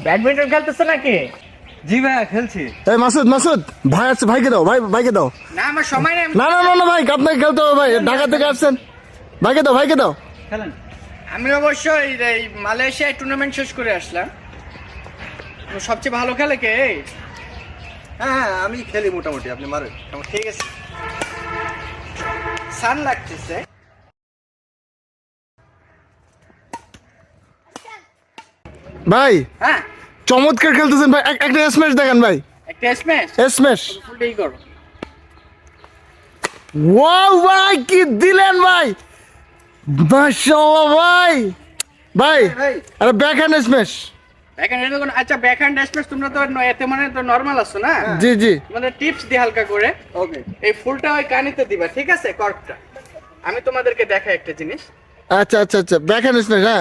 Badminton খেলতেছো নাকি? জি ভাইয়া খেলছি। এই মাসুদ মাসুদ ভাই আছে, ভাইকে দাও, ভাইকে দাও। না আমার সময় নেই। না না না না ভাই, আপনাকে খেলতে হবে ভাই, ঢাকা থেকে আসছেন। ভাইকে দাও। খেলেন। আমি অবশ্যই এই মালয়েশিয়ায় টুর্নামেন্ট শেষ করে আসলাম। তো সবচেয়ে ভালো খেলে কে? হ্যাঁ আমি খেলি মোটামুটি, আপনি মারেন। ঠিক আছে। সান লাগতেছে। ভাই হ্যাঁ চমৎকার খেলতেছেন ভাই, একটা স্ম্যাশ দেখেন ভাই। একটা স্ম্যাশ। স্ম্যাশ। ফুলটাই করো। ওয়াও ভাই কি দিলেন ভাই, মাশাআল্লাহ ভাই। ভাই আরে ব্যাকহ্যান্ড স্ম্যাশ। ব্যাকহ্যান্ড এটা কোন? আচ্ছা ব্যাকহ্যান্ড স্ম্যাশ তোমরা তো এতে মানে তো নরমাল আছো না? জি জি। তোমাদের টিপস দি হালকা করে। ওকে। এই ফুলটা ওই কানিতে দিবা, ঠিক আছে? কর্কটা আমি তোমাদেরকে দেখাই একটা জিনিস। আচ্ছা ব্যাকহ্যান্ড স্ম্যাশ। হ্যাঁ